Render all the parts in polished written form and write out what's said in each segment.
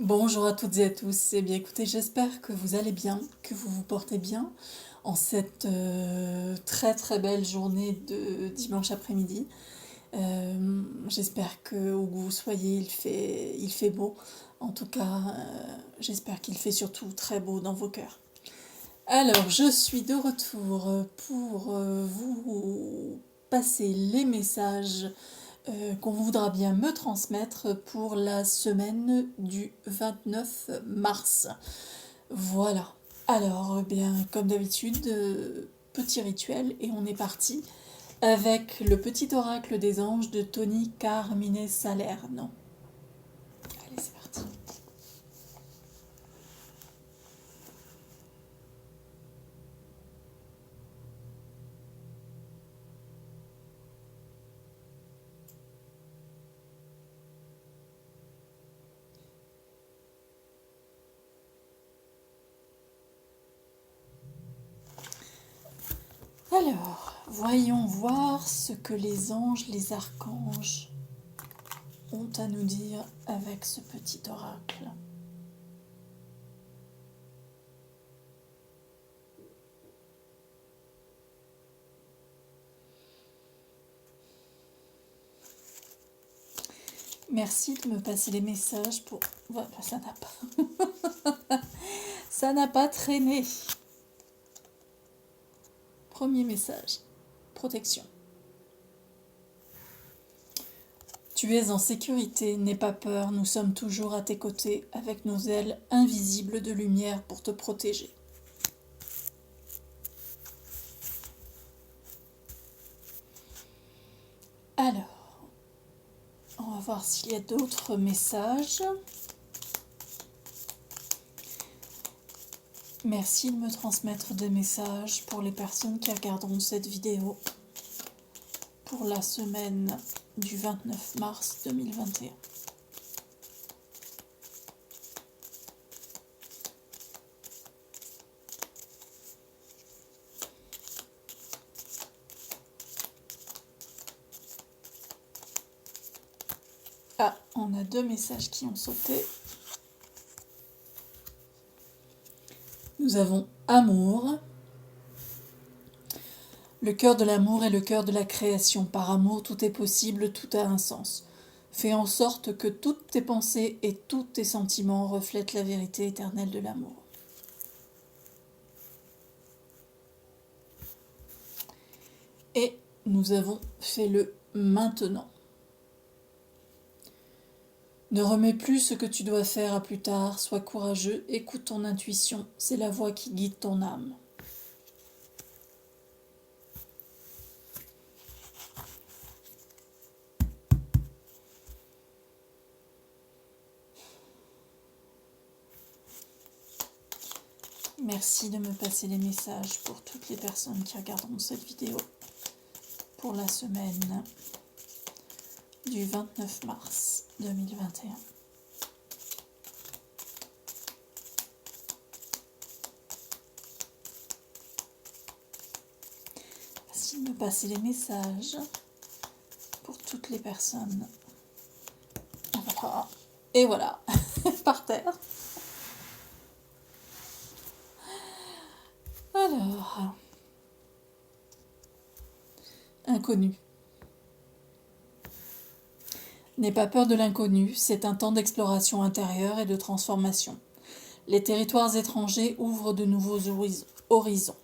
Bonjour à toutes et à tous. Eh bien, écoutez, j'espère que vous allez bien, que vous vous portez bien en cette très très belle journée de dimanche après-midi. J'espère que où que vous soyez, il fait beau. En tout cas, j'espère qu'il fait surtout très beau dans vos cœurs. Alors, je suis de retour pour vous passer les messages qu'on voudra bien me transmettre pour la semaine du 29 mars. Voilà. Alors, bien, comme d'habitude, petit rituel et on est parti avec le petit oracle des anges de Tony Carmine Salerno. Allez, c'est parti. Alors, voyons voir ce que les anges, les archanges ont à nous dire avec ce petit oracle. Merci de me passer les messages pour... Voilà, ça n'a pas... ça n'a pas traîné. Premier message. Protection. Tu es en sécurité, n'aie pas peur, nous sommes toujours à tes côtés avec nos ailes invisibles de lumière pour te protéger. Alors, on va voir s'il y a d'autres messages. Merci de me transmettre des messages pour les personnes qui regarderont cette vidéo pour la semaine du 29 mars 2021. Ah, on a deux messages qui ont sauté. Nous avons amour. Le cœur de l'amour est le cœur de la création. Par amour, tout est possible, tout a un sens. Fais en sorte que toutes tes pensées et tous tes sentiments reflètent la vérité éternelle de l'amour. Et nous avons fait le maintenant. Ne remets plus ce que tu dois faire à plus tard, sois courageux, écoute ton intuition, c'est la voix qui guide ton âme. Merci de me passer les messages pour toutes les personnes qui regarderont cette vidéo pour la semaine du 29 mars 2021. Merci de me passer les messages pour toutes les personnes. Voilà. Et voilà, par terre. Alors, inconnu. N'aie pas peur de l'inconnu, c'est un temps d'exploration intérieure et de transformation. Les territoires étrangers ouvrent de nouveaux horizons.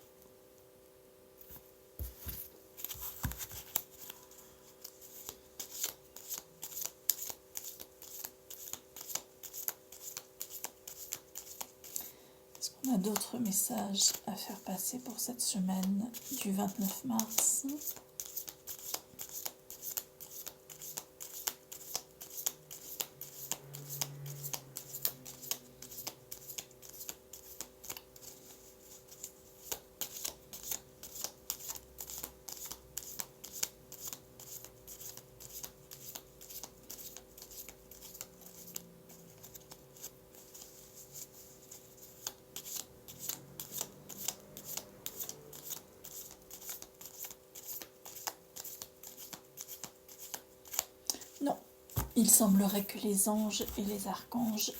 Est-ce qu'on a d'autres messages à faire passer pour cette semaine du 29 mars ? Non, il semblerait que les anges et les archanges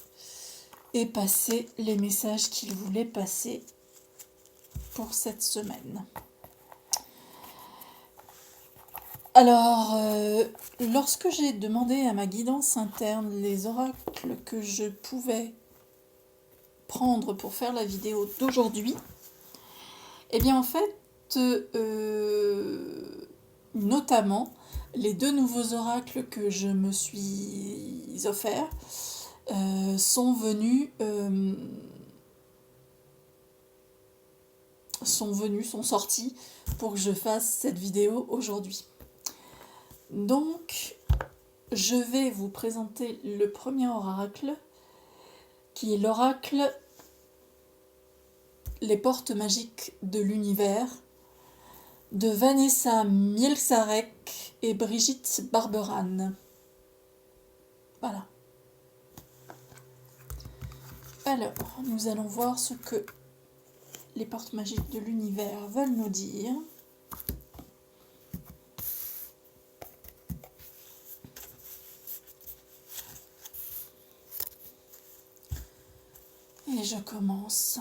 et passer les messages qu'il voulait passer pour cette semaine. Alors, lorsque j'ai demandé à ma guidance interne les oracles que je pouvais prendre pour faire la vidéo d'aujourd'hui, eh bien en fait, notamment, les 2 nouveaux oracles que je me suis offerts sont sortis pour que je fasse cette vidéo aujourd'hui. Donc, je vais vous présenter le premier oracle, qui est l'oracle Les portes magiques de l'univers, de Vanessa Mielczarek et Brigitte Barberan. Voilà. Alors, nous allons voir ce que les portes magiques de l'univers veulent nous dire. Et je commence.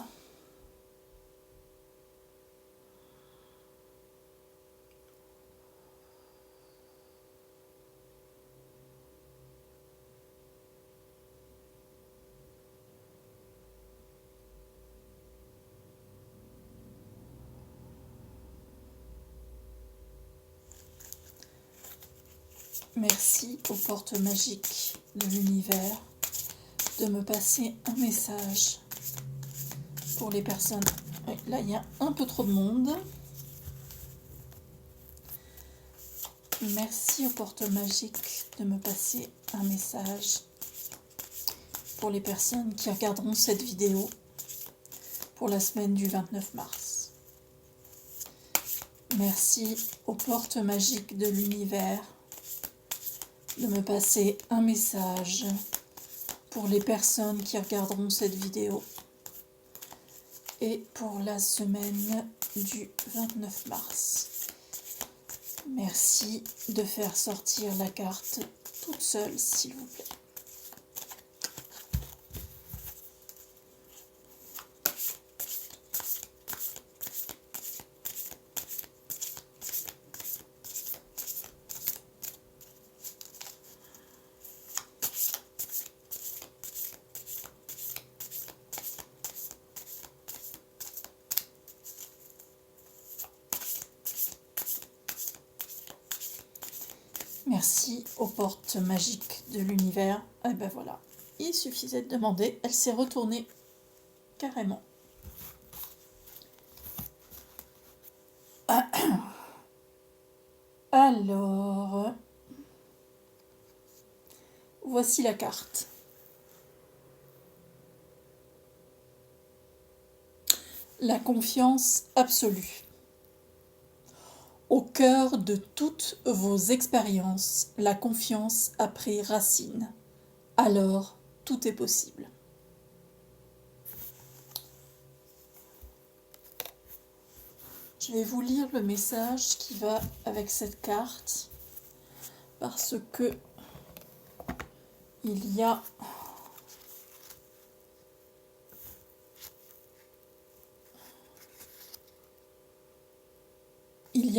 Merci aux portes magiques de l'univers de me passer un message pour les personnes. Là, il y a un peu trop de monde. Merci aux portes magiques de me passer un message pour les personnes qui regarderont cette vidéo pour la semaine du 29 mars. Merci aux portes magiques de l'univers de me passer un message pour les personnes qui regarderont cette vidéo et pour la semaine du 29 mars. Merci de faire sortir la carte toute seule, s'il vous plaît. Merci aux portes magiques de l'univers. Et ben voilà, il suffisait de demander, elle s'est retournée carrément. Alors, voici la carte. La confiance absolue. Au cœur de toutes vos expériences, la confiance a pris racine. Alors, tout est possible. Je vais vous lire le message qui va avec cette carte, parce que il y a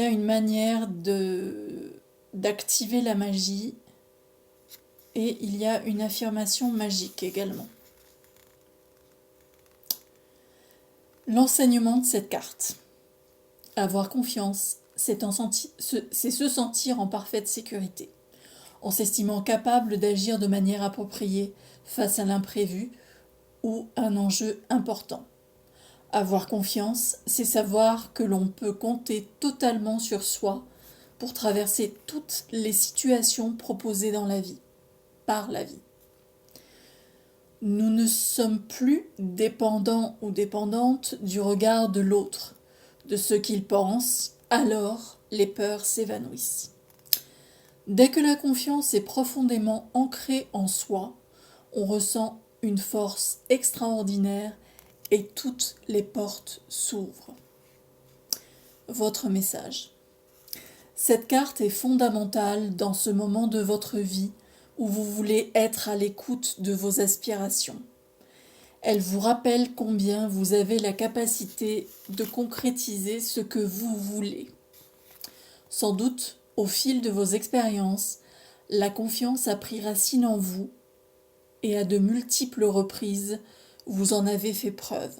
une manière d'activer la magie et il y a une affirmation magique également. L'enseignement de cette carte. Avoir confiance, c'est se sentir en parfaite sécurité, en s'estimant capable d'agir de manière appropriée face à l'imprévu ou un enjeu important. Avoir confiance, c'est savoir que l'on peut compter totalement sur soi pour traverser toutes les situations proposées dans la vie, par la vie. Nous ne sommes plus dépendants ou dépendantes du regard de l'autre, de ce qu'il pense, alors les peurs s'évanouissent. Dès que la confiance est profondément ancrée en soi, on ressent une force extraordinaire et toutes les portes s'ouvrent. Votre message. Cette carte est fondamentale dans ce moment de votre vie où vous voulez être à l'écoute de vos aspirations. Elle vous rappelle combien vous avez la capacité de concrétiser ce que vous voulez. Sans doute, au fil de vos expériences, la confiance a pris racine en vous et à de multiples reprises, vous en avez fait preuve.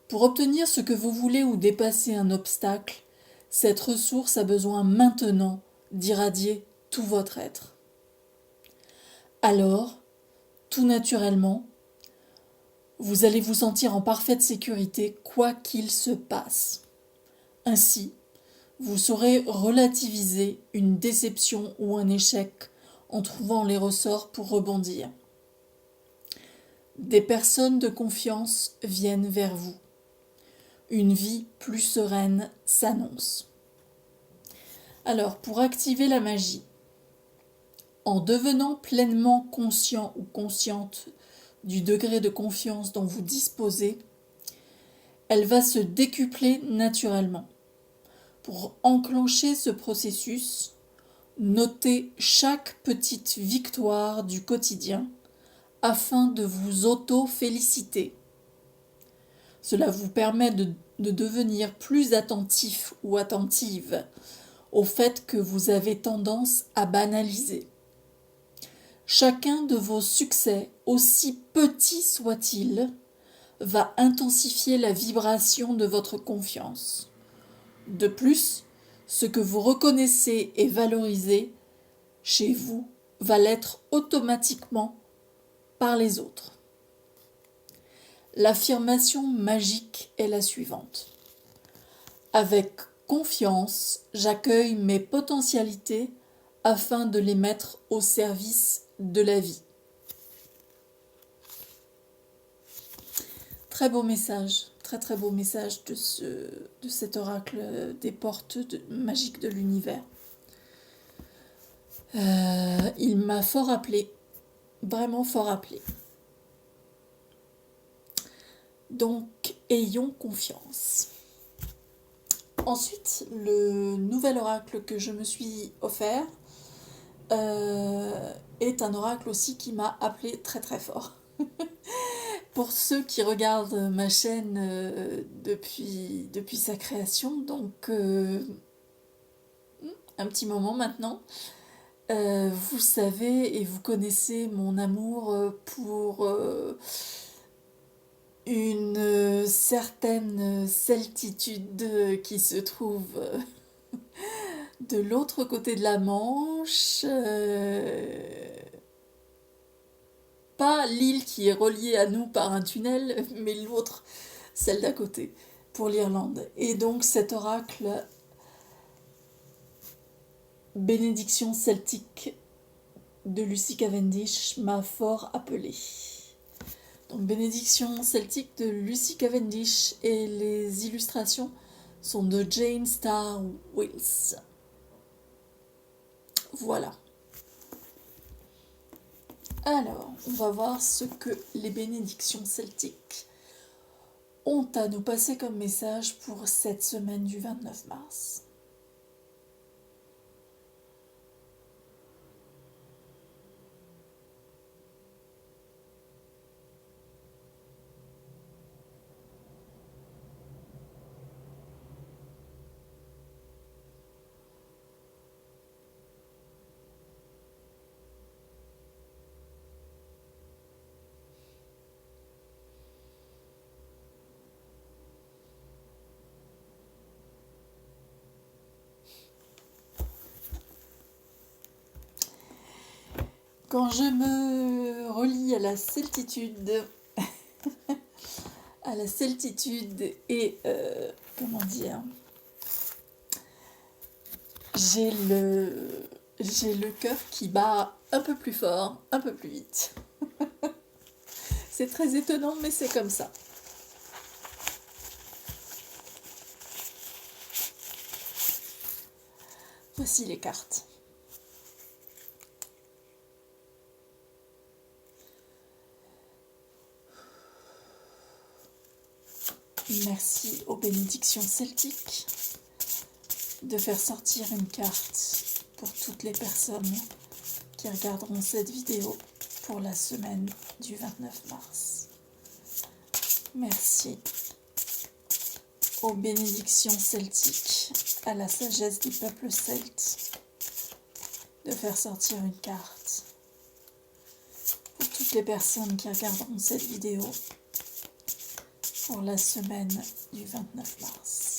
Pour obtenir ce que vous voulez ou dépasser un obstacle, cette ressource a besoin maintenant d'irradier tout votre être. Alors, tout naturellement, vous allez vous sentir en parfaite sécurité quoi qu'il se passe. Ainsi, vous saurez relativiser une déception ou un échec en trouvant les ressorts pour rebondir. Des personnes de confiance viennent vers vous. Une vie plus sereine s'annonce. Alors, pour activer la magie, en devenant pleinement conscient ou consciente du degré de confiance dont vous disposez, elle va se décupler naturellement. Pour enclencher ce processus, notez chaque petite victoire du quotidien afin de vous auto-féliciter. Cela vous permet de devenir plus attentif ou attentive au fait que vous avez tendance à banaliser. Chacun de vos succès, aussi petit soit-il, va intensifier la vibration de votre confiance. De plus, ce que vous reconnaissez et valorisez chez vous va l'être automatiquement par les autres. L'affirmation magique est la suivante. Avec confiance, j'accueille mes potentialités afin de les mettre au service de la vie. Très beau message, très beau message de cet oracle des portes magiques de l'univers. Il m'a fort appelé, vraiment fort appelé. Donc, ayons confiance. Ensuite, le nouvel oracle que je me suis offert est un oracle aussi qui m'a appelé très fort. Pour ceux qui regardent ma chaîne depuis sa création, donc un petit moment maintenant, vous savez et vous connaissez mon amour pour une certaine celtitude qui se trouve de l'autre côté de la Manche, pas l'île qui est reliée à nous par un tunnel, mais l'autre, celle d'à côté, pour l'Irlande. Et donc cet oracle, bénédiction celtique de Lucy Cavendish, m'a fort appelé. Donc bénédiction celtique de Lucy Cavendish et les illustrations sont de Jane Star Wills. Voilà. Alors, on va voir ce que les bénédictions celtiques ont à nous passer comme message pour cette semaine du 29 mars. Quand je me relie à la celtitude, et comment dire, j'ai le cœur qui bat un peu plus fort, un peu plus vite. C'est très étonnant, mais c'est comme ça. Voici les cartes. Merci aux bénédictions celtiques de faire sortir une carte pour toutes les personnes qui regarderont cette vidéo. pour la semaine du 29 mars. Merci aux bénédictions celtiques, à la sagesse du peuple celte, de faire sortir une carte. Pour toutes les personnes qui regarderont cette vidéo, pour la semaine du 29 mars.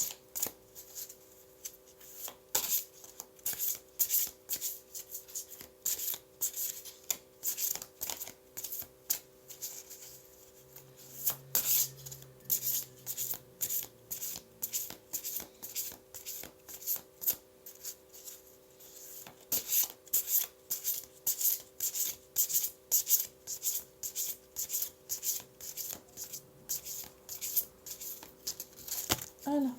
Voilà.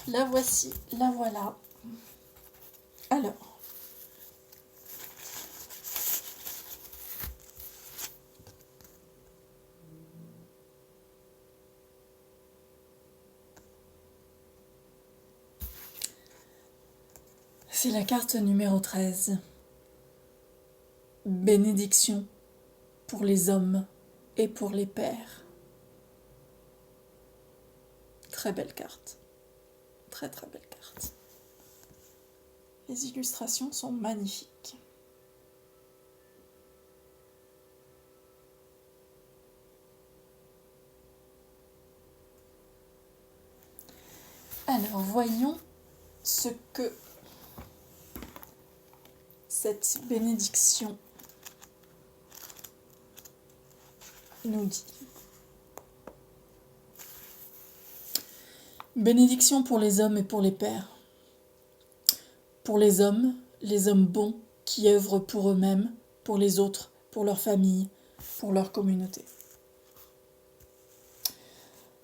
La voici, la voilà. Alors, c'est la carte numéro 13. Bénédiction pour les hommes et pour les pères. Très belle carte. Très très belle carte. Les illustrations sont magnifiques. Alors, voyons ce que cette bénédiction nous dit. Bénédiction pour les hommes et pour les pères. Pour les hommes bons qui œuvrent pour eux-mêmes, pour les autres, pour leur famille, pour leur communauté.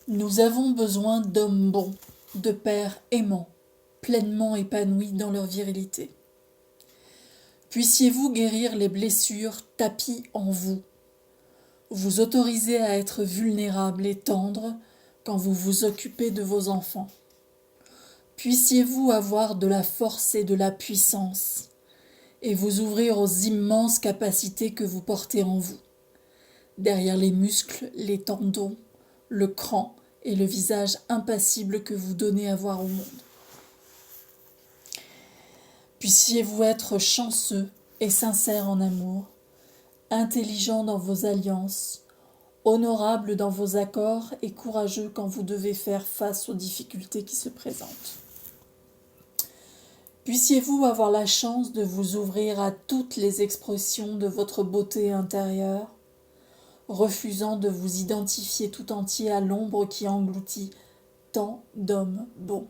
Nous avons besoin d'hommes bons, de pères aimants, pleinement épanouis dans leur virilité. Puissiez-vous guérir les blessures tapies en vous, vous autoriser à être vulnérable et tendre quand vous vous occupez de vos enfants. Puissiez-vous avoir de la force et de la puissance, et vous ouvrir aux immenses capacités que vous portez en vous, derrière les muscles, les tendons, le cran et le visage impassible que vous donnez à voir au monde. Puissiez-vous être chanceux et sincère en amour, intelligent dans vos alliances, honorable dans vos accords et courageux quand vous devez faire face aux difficultés qui se présentent. Puissiez-vous avoir la chance de vous ouvrir à toutes les expressions de votre beauté intérieure, refusant de vous identifier tout entier à l'ombre qui engloutit tant d'hommes bons.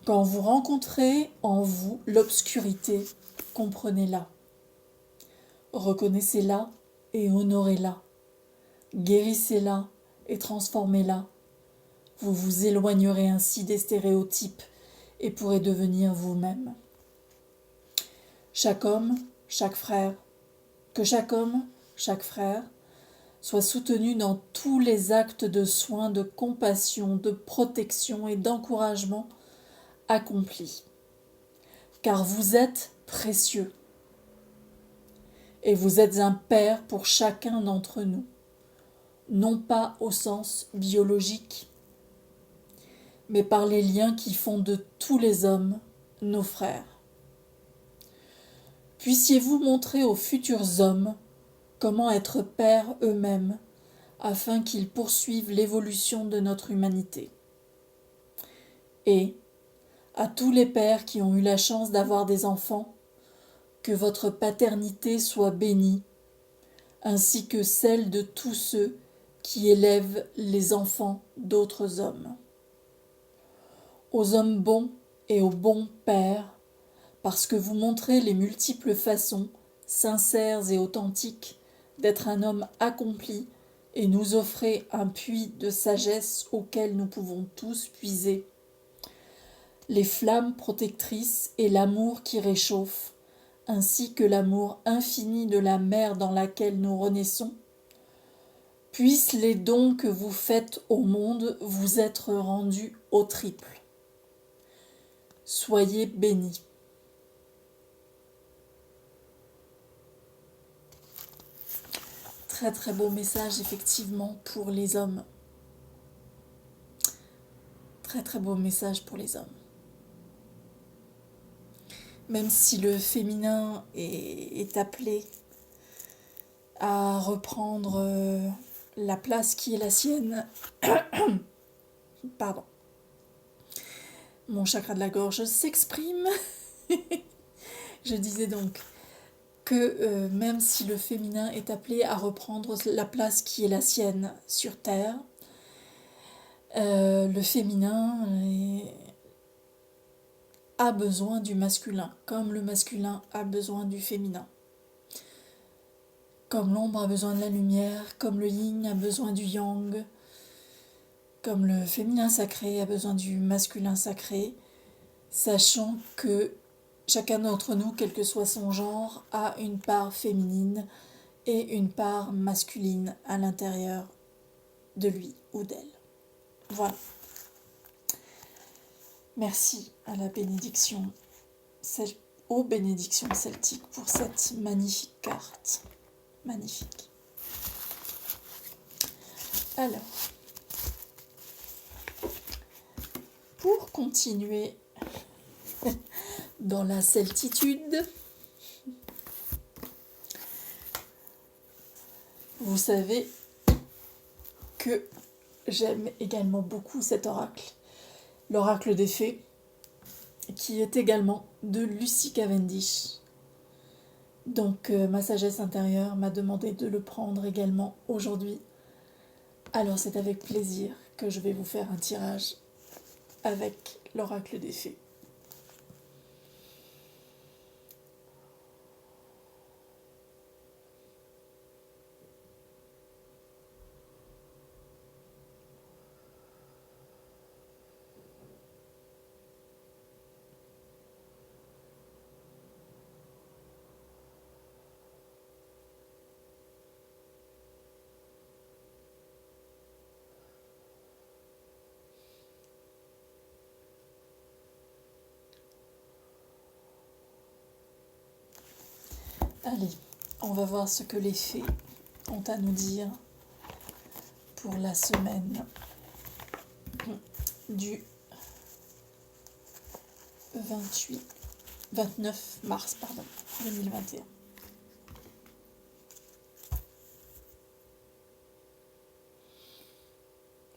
Quand vous rencontrez en vous l'obscurité, comprenez-la. Reconnaissez-la et honorez-la. Guérissez-la et transformez-la. Vous vous éloignerez ainsi des stéréotypes et pourrez devenir vous-même. Chaque homme, chaque frère, que chaque homme, chaque frère, soit soutenu dans tous les actes de soins, de compassion, de protection et d'encouragement accomplis. Car vous êtes précieux. Et vous êtes un père pour chacun d'entre nous, non pas au sens biologique, mais par les liens qui font de tous les hommes nos frères. Puissiez-vous montrer aux futurs hommes comment être pères eux-mêmes, afin qu'ils poursuivent l'évolution de notre humanité. Et, à tous les pères qui ont eu la chance d'avoir des enfants, que votre paternité soit bénie, ainsi que celle de tous ceux qui élèvent les enfants d'autres hommes. Aux hommes bons et aux bons pères, parce que vous montrez les multiples façons, sincères et authentiques, d'être un homme accompli et nous offrez un puits de sagesse auquel nous pouvons tous puiser. Les flammes protectrices et l'amour qui réchauffe, ainsi que l'amour infini de la mer dans laquelle nous renaissons, puissent les dons que vous faites au monde vous être rendus au triple. Soyez bénis. très très beau message effectivement pour les hommes. Très très beau message pour les hommes. Même si le féminin est appelé à reprendre la place qui est la sienne. Pardon. Mon chakra de la gorge s'exprime. Je disais donc que même si le féminin est appelé à reprendre la place qui est la sienne sur Terre, le féminin a besoin du masculin, comme le masculin a besoin du féminin. Comme l'ombre a besoin de la lumière, comme le yin a besoin du yang, comme le féminin sacré a besoin du masculin sacré, sachant que chacun d'entre nous, quel que soit son genre, a une part féminine et une part masculine à l'intérieur de lui ou d'elle. Voilà. Merci à la bénédiction, aux bénédictions celtiques pour cette magnifique carte. Magnifique. Alors, pour continuer dans la celtitude, vous savez que j'aime également beaucoup cet oracle, l'oracle des fées, qui est également de Lucy Cavendish. Donc ma sagesse intérieure m'a demandé de le prendre également aujourd'hui. Alors c'est avec plaisir que je vais vous faire un tirage avec l'oracle des fées. Allez, on va voir ce que les fées ont à nous dire pour la semaine du 29 mars 2021.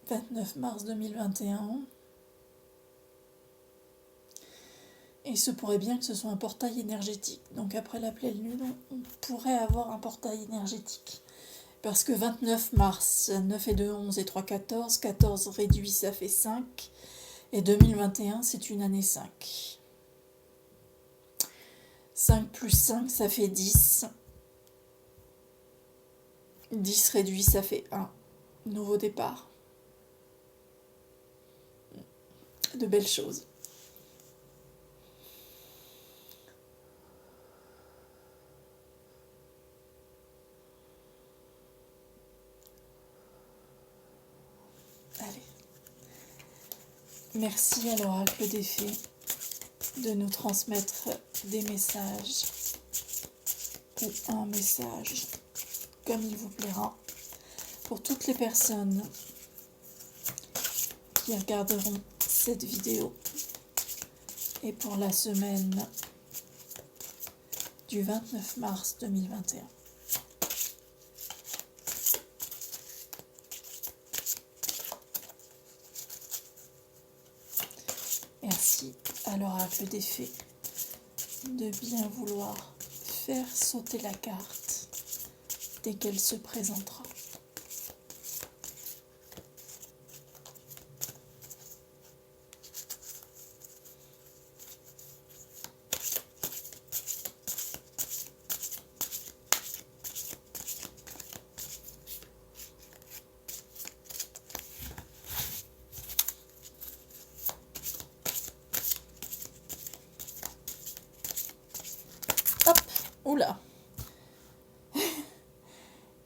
« 29 mars 2021. Il se pourrait bien que ce soit un portail énergétique. Donc après la pleine lune, on pourrait avoir un portail énergétique. Parce que 29 mars, 9 et 2, 11 et 3, 14. 14 réduit, ça fait 5. Et 2021, c'est une année 5. 5 plus 5, ça fait 10. 10 réduit, ça fait 1. Nouveau départ. De belles choses. Allez. Merci à l'oracle des fées de nous transmettre des messages ou un message comme il vous plaira pour toutes les personnes qui regarderont cette vidéo et pour la semaine du 29 mars 2021. Merci à l'oracle des fées de bien vouloir faire sauter la carte dès qu'elle se présentera. Oula.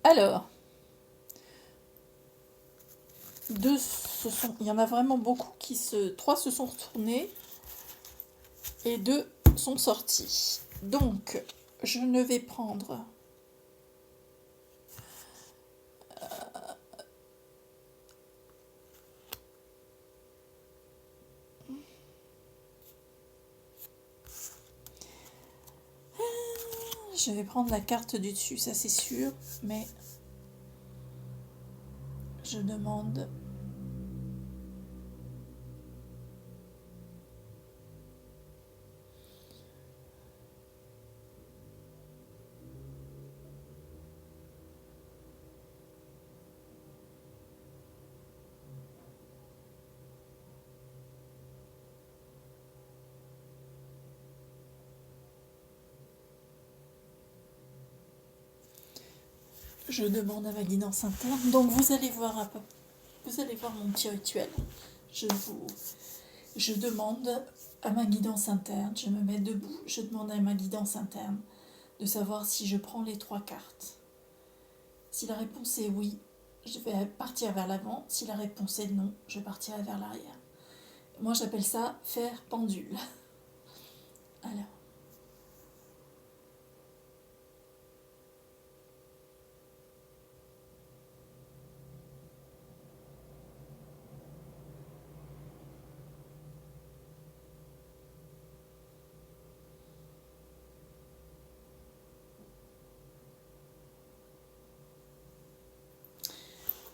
Alors, il y en a vraiment beaucoup trois se sont retournés et 2 sont sortis. Donc, je ne vais prendre Je vais prendre la carte du dessus, ça c'est sûr, mais je demande... Je demande à ma guidance interne. Donc vous allez voir un peu, vous allez voir mon petit rituel. Je demande à ma guidance interne, je me mets debout, je demande à ma guidance interne de savoir si je prends les 3 cartes. Si la réponse est oui, je vais partir vers l'avant. Si la réponse est non, je partirai vers l'arrière. Moi j'appelle ça faire pendule. Alors.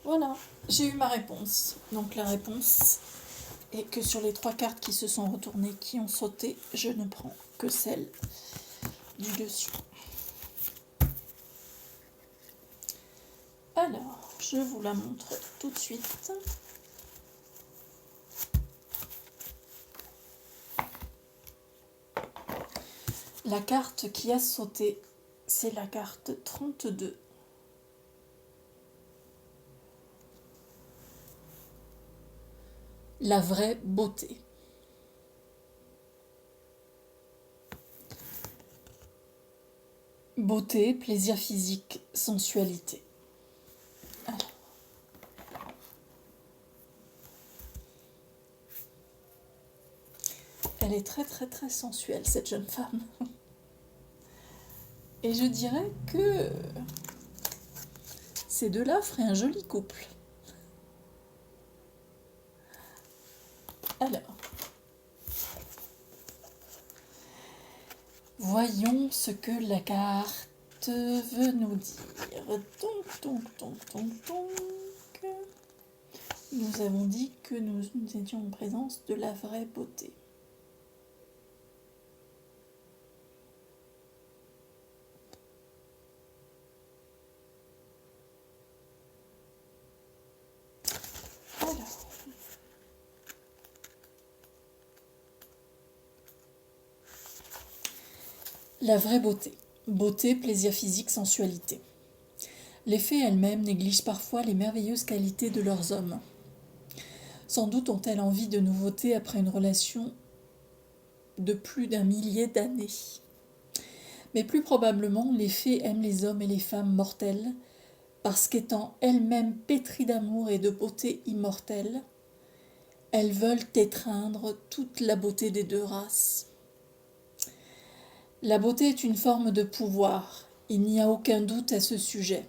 Voilà, j'ai eu ma réponse. Donc la réponse est que sur les 3 cartes qui se sont retournées, qui ont sauté, je ne prends que celle du dessus. Alors, je vous la montre tout de suite. La carte qui a sauté, c'est la carte 32. La vraie beauté. Beauté, plaisir physique, sensualité. Alors. Elle est très très très sensuelle, cette jeune femme. Et je dirais que ces deux-là feraient un joli couple. Alors, voyons ce que la carte veut nous dire. Donc. Nous avons dit que nous étions en présence de la vraie beauté. La vraie beauté. Beauté, plaisir physique, sensualité. Les fées elles-mêmes négligent parfois les merveilleuses qualités de leurs hommes. Sans doute ont-elles envie de nouveautés après une relation de plus d'1 millier d'années. Mais plus probablement, les fées aiment les hommes et les femmes mortels, parce qu'étant elles-mêmes pétries d'amour et de beauté immortelle, elles veulent étreindre toute la beauté des 2 races. La beauté est une forme de pouvoir, il n'y a aucun doute à ce sujet.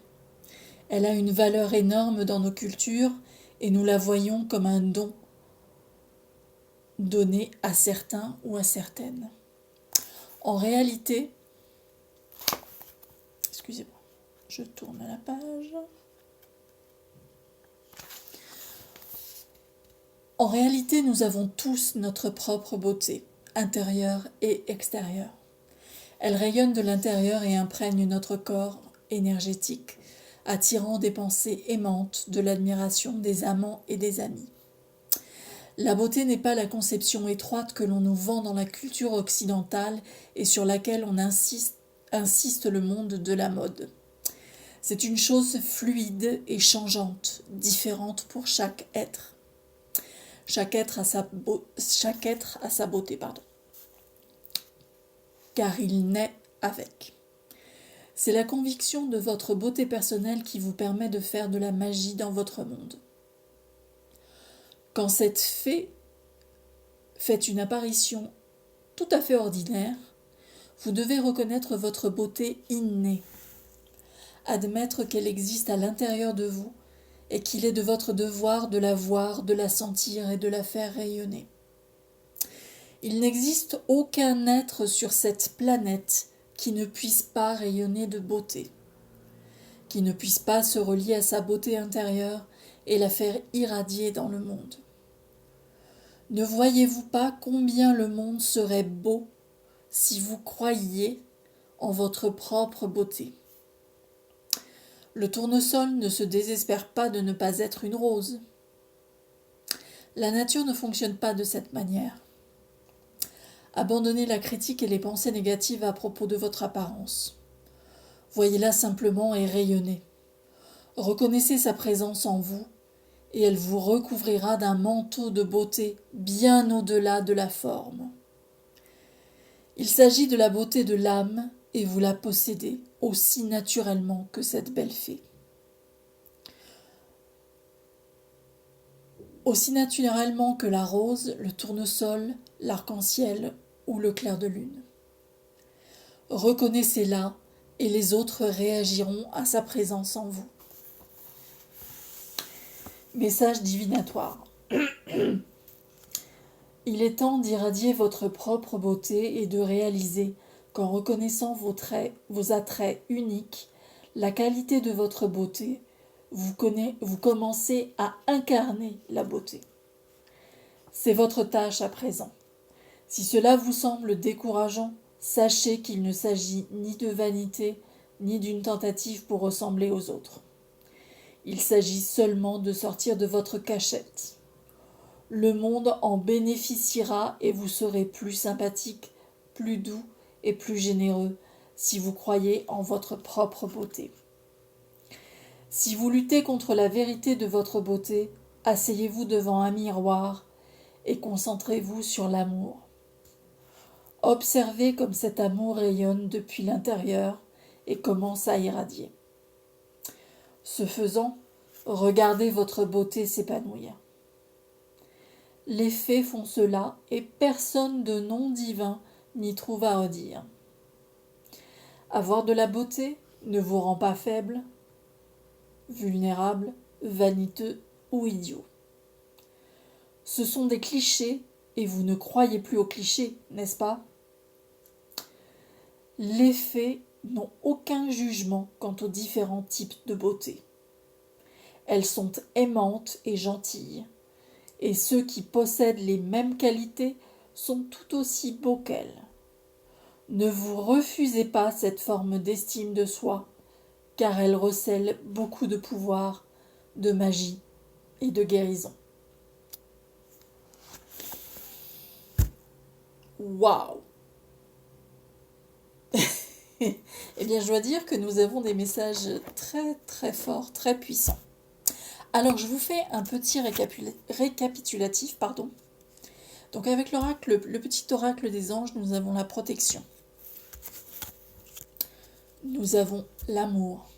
Elle a une valeur énorme dans nos cultures et nous la voyons comme un don donné à certains ou à certaines. En réalité, excusez-moi, je tourne la page. En réalité, nous avons tous notre propre beauté, intérieure et extérieure. Elle rayonne de l'intérieur et imprègne notre corps énergétique, attirant des pensées aimantes, de l'admiration des amants et des amis. La beauté n'est pas la conception étroite que l'on nous vend dans la culture occidentale et sur laquelle on insiste le monde de la mode. C'est une chose fluide et changeante, différente pour chaque être. Chaque être a sa beauté, car il naît avec. C'est la conviction de votre beauté personnelle qui vous permet de faire de la magie dans votre monde. Quand cette fée fait une apparition tout à fait ordinaire, vous devez reconnaître votre beauté innée, admettre qu'elle existe à l'intérieur de vous et qu'il est de votre devoir de la voir, de la sentir et de la faire rayonner. Il n'existe aucun être sur cette planète qui ne puisse pas rayonner de beauté, qui ne puisse pas se relier à sa beauté intérieure et la faire irradier dans le monde. Ne voyez-vous pas combien le monde serait beau si vous croyiez en votre propre beauté? Le tournesol ne se désespère pas de ne pas être une rose. La nature ne fonctionne pas de cette manière. Abandonnez la critique et les pensées négatives à propos de votre apparence. Voyez-la simplement et rayonnez. Reconnaissez sa présence en vous et elle vous recouvrira d'un manteau de beauté bien au-delà de la forme. Il s'agit de la beauté de l'âme et vous la possédez aussi naturellement que cette belle fée. Aussi naturellement que la rose, le tournesol, l'arc-en-ciel ou le clair de lune. Reconnaissez-la et les autres réagiront à sa présence en vous. Message divinatoire. Il est temps d'irradier votre propre beauté et de réaliser qu'en reconnaissant vos attraits uniques, la qualité de votre beauté, vous commencez à incarner la beauté. C'est votre tâche à présent. Si cela vous semble décourageant, sachez qu'il ne s'agit ni de vanité, ni d'une tentative pour ressembler aux autres. Il s'agit seulement de sortir de votre cachette. Le monde en bénéficiera et vous serez plus sympathique, plus doux et plus généreux si vous croyez en votre propre beauté. Si vous luttez contre la vérité de votre beauté, asseyez-vous devant un miroir et concentrez-vous sur l'amour. Observez comme cet amour rayonne depuis l'intérieur et commence à irradier. Ce faisant, regardez votre beauté s'épanouir. Les fées font cela et personne de non divin n'y trouve à redire. Avoir de la beauté ne vous rend pas faible, vulnérable, vaniteux ou idiot. Ce sont des clichés et vous ne croyez plus aux clichés, n'est-ce pas? Les fées n'ont aucun jugement quant aux différents types de beauté. Elles sont aimantes et gentilles, et ceux qui possèdent les mêmes qualités sont tout aussi beaux qu'elles. Ne vous refusez pas cette forme d'estime de soi, car elle recèle beaucoup de pouvoir, de magie et de guérison. Waouh! Eh bien, je dois dire que nous avons des messages très très forts, très puissants. Alors, je vous fais un petit récapitulatif. Donc, avec l'oracle, le petit oracle des anges, nous avons la protection. Nous avons l'amour.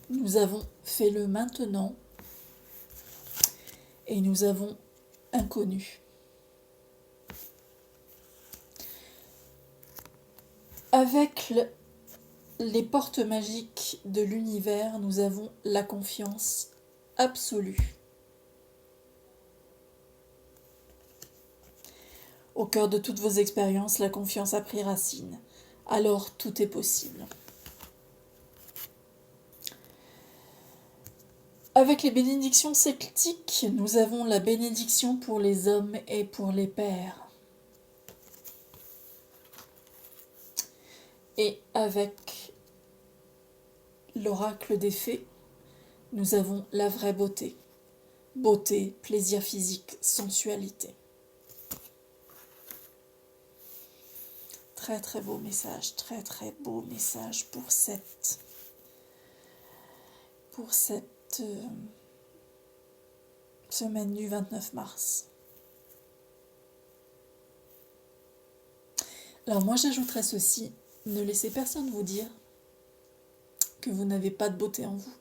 Nous avons fais-le maintenant. Et nous avons inconnu. Avec les portes magiques de l'univers, nous avons la confiance absolue. Au cœur de toutes vos expériences, la confiance a pris racine. Alors tout est possible. Avec les bénédictions celtiques, nous avons la bénédiction pour les hommes et pour les pères. Et avec l'oracle des fées, nous avons la vraie beauté. Beauté, plaisir physique, sensualité. Très très beau message, très très beau message pour cette semaine du 29 mars. Alors moi j'ajouterais ceci, ne laissez personne vous dire que vous n'avez pas de beauté en vous.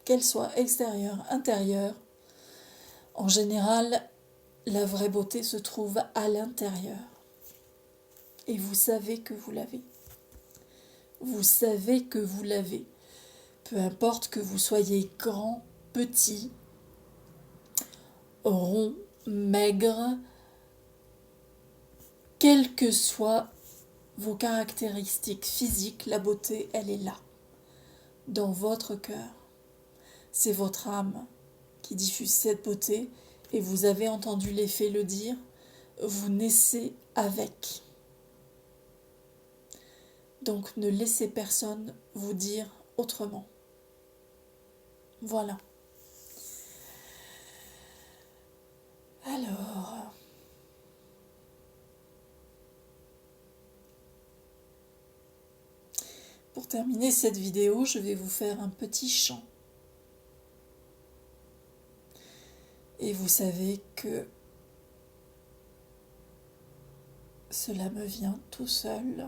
Qu'elle soit extérieure, intérieure, en général, la vraie beauté se trouve à l'intérieur. Et vous savez que vous l'avez. Vous savez que vous l'avez. Peu importe que vous soyez grand, petit, rond, maigre, quelles que soient vos caractéristiques physiques, la beauté, elle est là, dans votre cœur. C'est votre âme qui diffuse cette beauté, et vous avez entendu les fées le dire, vous naissez avec. Donc ne laissez personne vous dire autrement. Voilà. Alors, pour terminer cette vidéo, je vais vous faire un petit chant. Et vous savez que cela me vient tout seul.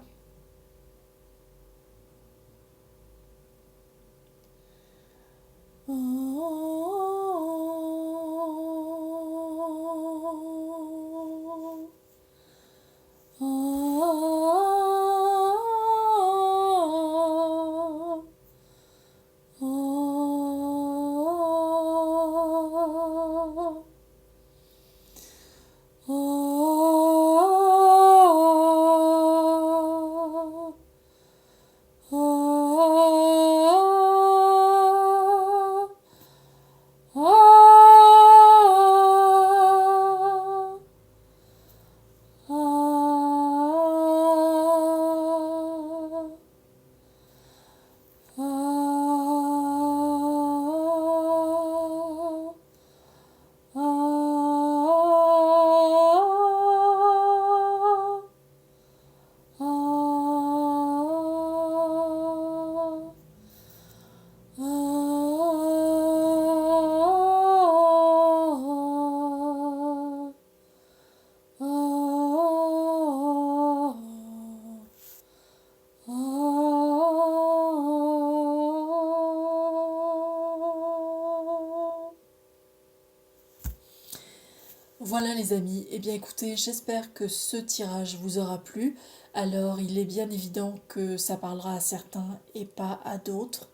Voilà les amis, eh bien écoutez, j'espère que ce tirage vous aura plu. Alors il est bien évident que ça parlera à certains et pas à d'autres.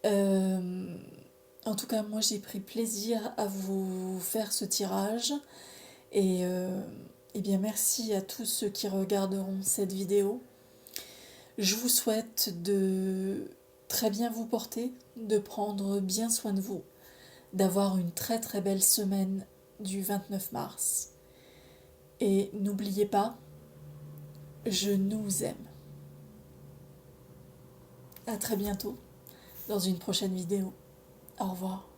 En tout cas, moi j'ai pris plaisir à vous faire ce tirage. Et eh bien merci à tous ceux qui regarderont cette vidéo. Je vous souhaite de très bien vous porter, de prendre bien soin de vous, d'avoir une très très belle semaine du 29 mars. Et n'oubliez pas, je nous aime. À très bientôt dans une prochaine vidéo. Au revoir.